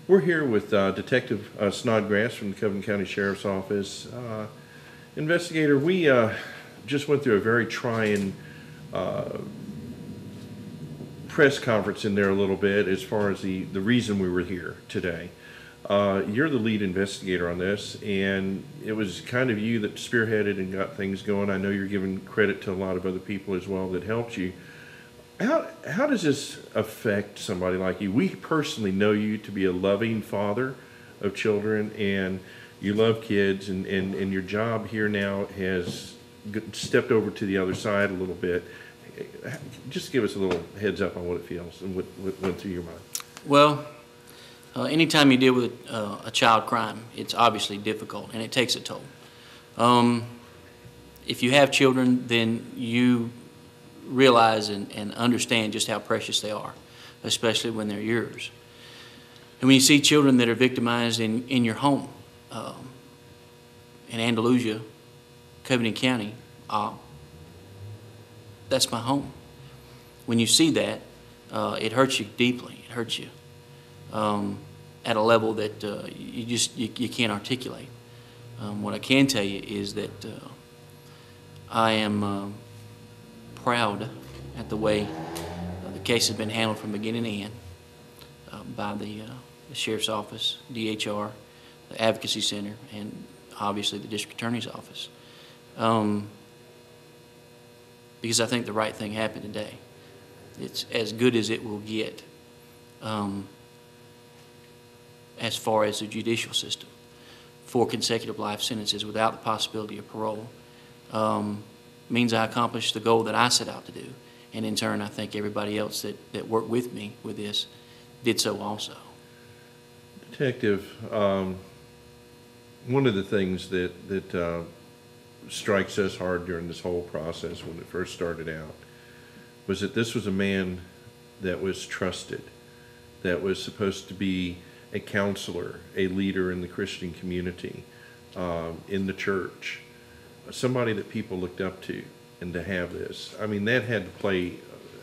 We're here with Detective Snodgrass from the Covenant County Sheriff's Office. Investigator, we just went through a very trying press conference in there a little bit as far as the reason we were here today. You're the lead investigator on this, and it was kind of you that spearheaded and got things going. I know you're giving credit to a lot of other people as well that helped you. How does this affect somebody like you? We personally know you to be a loving father of children, and you love kids, and your job here now has stepped over to the other side a little bit. Just give us a little heads up on what it feels and what went through your mind. Well, anytime you deal with a child crime, it's obviously difficult, and it takes a toll. If you have children, then you realize and understand just how precious they are, especially when they're yours. And when you see children that are victimized in your home, in Andalusia, Covenant County, that's my home. When you see that, it hurts you deeply. It hurts you at a level that you can't articulate. What I can tell you is that I am proud at the way the case has been handled from beginning to end by the Sheriff's Office, DHR, the Advocacy Center, and obviously the District Attorney's Office. Because I think the right thing happened today. It's as good as it will get as far as the judicial system. 4 consecutive life sentences without the possibility of parole means I accomplished the goal that I set out to do. And in turn, I think everybody else that worked with me with this did so also. Detective, one of the things that strikes us hard during this whole process when it first started out was that this was a man that was trusted, that was supposed to be a counselor, a leader in the Christian community, in the church, somebody that people looked up to. And to have this, I mean, that had to play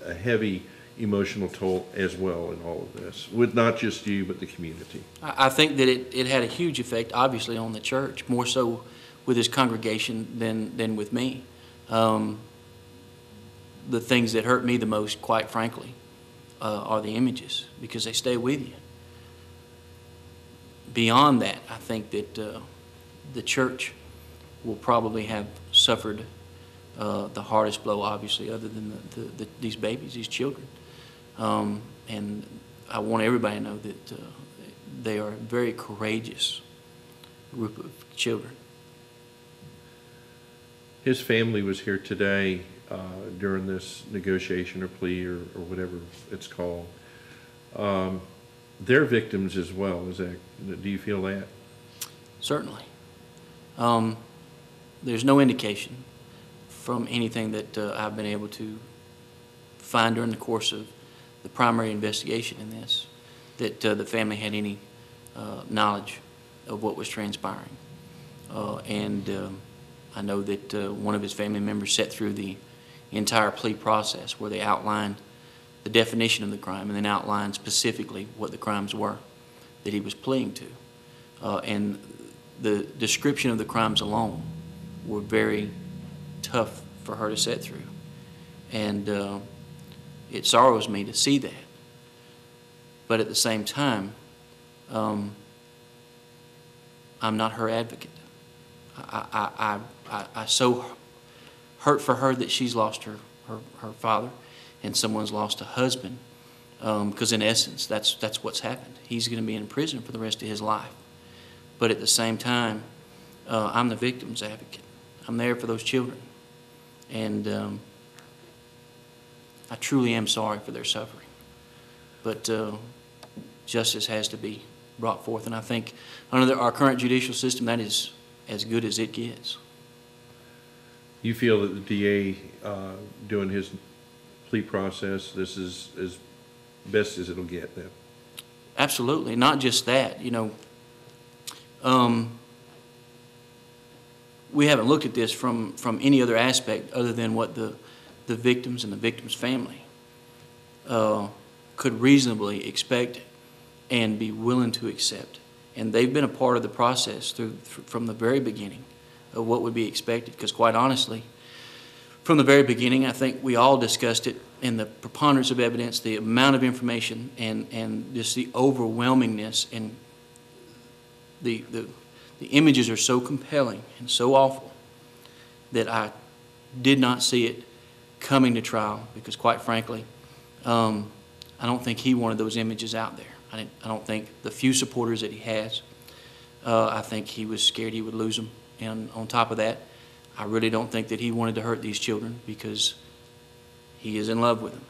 a heavy emotional toll as well in all of this, with not just you, but the community. I think that it had a huge effect, obviously, on the church, more so with his congregation than with me. The things that hurt me the most, quite frankly, are the images, because they stay with you. Beyond that, I think that the church will probably have suffered the hardest blow, obviously, other than these babies, these children. And I want everybody to know that they are a very courageous group of children. His family was here today during this negotiation or plea or whatever it's called. They're victims as well. Do you feel that? Certainly. There's no indication from anything that I've been able to find during the course of the primary investigation in this that the family had any knowledge of what was transpiring. I know that one of his family members sat through the entire plea process where they outlined the definition of the crime and then outlined specifically what the crimes were that he was pleading to. And the description of the crimes alone were very tough for her to sit through. And it sorrows me to see that. But at the same time, I'm not her advocate. I so hurt for her that she's lost her father and someone's lost a husband, because in essence, that's what's happened. He's going to be in prison for the rest of his life. But at the same time, I'm the victim's advocate. I'm there for those children. And I truly am sorry for their suffering. But justice has to be brought forth. And I think under our current judicial system, that is as good as it gets. You feel that the DA doing his plea process, this is as best as it'll get then? Absolutely. Not just that, you know. We haven't looked at this from any other aspect other than what the victims and the victim's family could reasonably expect and be willing to accept. And they've been a part of the process from the very beginning of what would be expected, because quite honestly, from the very beginning, I think we all discussed it, and the preponderance of evidence, the amount of information, and just the overwhelmingness, and the images are so compelling and so awful that I did not see it coming to trial, because quite frankly, I don't think he wanted those images out there. I don't think the few supporters that he has, I think he was scared he would lose them. And on top of that, I really don't think that he wanted to hurt these children, because he is in love with them,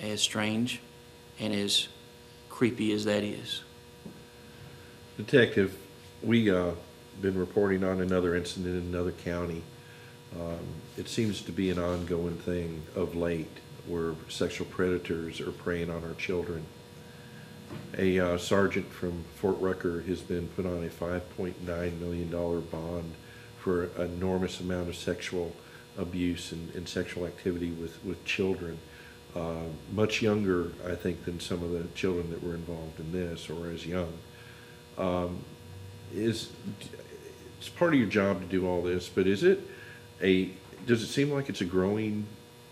as strange and as creepy as that is. Detective, we been reporting on another incident in another county. It seems to be an ongoing thing of late, where sexual predators are preying on our children. A sergeant from Fort Rucker has been put on a $5.9 million bond for an enormous amount of sexual abuse and sexual activity with children, much younger, I think, than some of the children that were involved in this, or as young. It's part of your job to do all this, but does it seem like it's a growing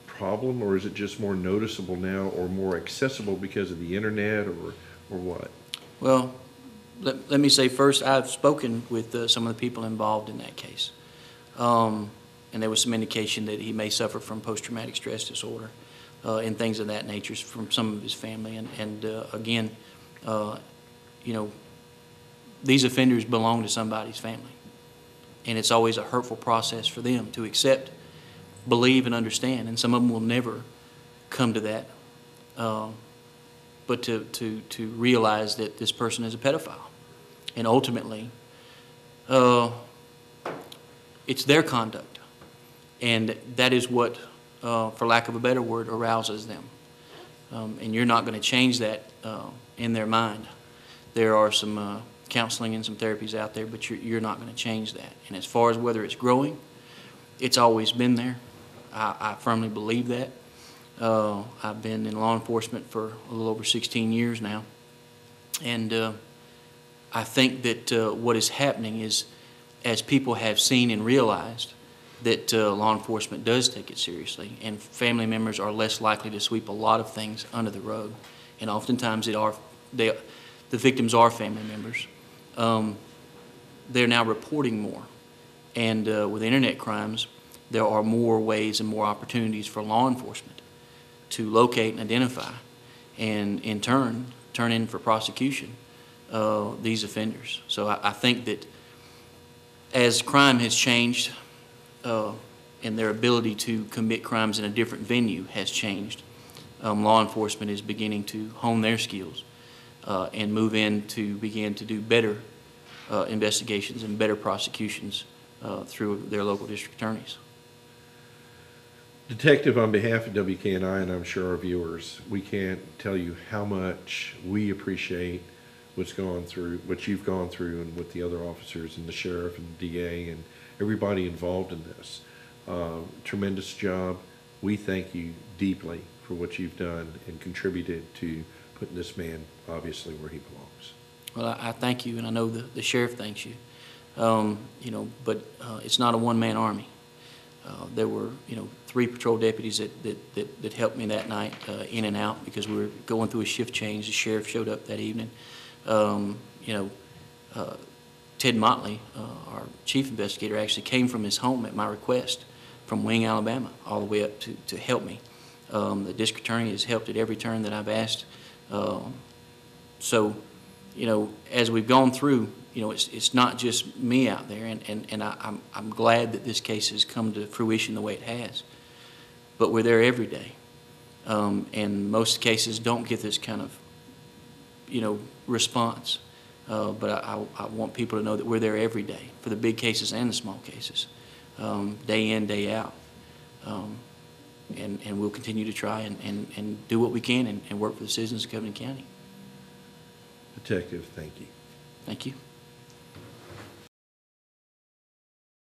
problem, or is it just more noticeable now, or more accessible because of the internet, or what? Well, let me say first, I've spoken with some of the people involved in that case. And there was some indication that he may suffer from post-traumatic stress disorder and things of that nature from some of his family. And again, you know, these offenders belong to somebody's family. And it's always a hurtful process for them to accept, believe, and understand. And some of them will never come to that. But to realize that this person is a pedophile. And ultimately, it's their conduct. And that is what, for lack of a better word, arouses them. And you're not going to change that in their mind. There are some counseling and some therapies out there, but you're not going to change that. And as far as whether it's growing, it's always been there. I firmly believe that. I've been in law enforcement for a little over 16 years now. And I think that what is happening is, as people have seen and realized that law enforcement does take it seriously, and family members are less likely to sweep a lot of things under the rug, and oftentimes the victims are family members, they're now reporting more. And with internet crimes, there are more ways and more opportunities for law enforcement to locate and identify, and in turn in for prosecution these offenders. So I think that as crime has changed and their ability to commit crimes in a different venue has changed, law enforcement is beginning to hone their skills and move in to begin to do better investigations and better prosecutions through their local district attorneys. Detective, on behalf of WKNI, and I'm sure our viewers, we can't tell you how much we appreciate what you've gone through, and with the other officers and the sheriff and the DA and everybody involved in this. Tremendous job. We thank you deeply for what you've done and contributed to putting this man obviously where he belongs. Well, I thank you, and I know the sheriff thanks you. You know, but it's not a one-man army. There were, 3 patrol deputies that helped me that night in and out, because we were going through a shift change. The sheriff showed up that evening. Ted Motley, our chief investigator, actually came from his home at my request from Wing, Alabama, all the way up to help me. The district attorney has helped at every turn that I've asked. So, as we've gone through, it's not just me out there, and I'm glad that this case has come to fruition the way it has. But we're there every day, and most cases don't get this kind of, response. But I want people to know that we're there every day for the big cases and the small cases, day in, day out. And we'll continue to try and do what we can and work for the citizens of Covenant County. Detective, thank you. Thank you.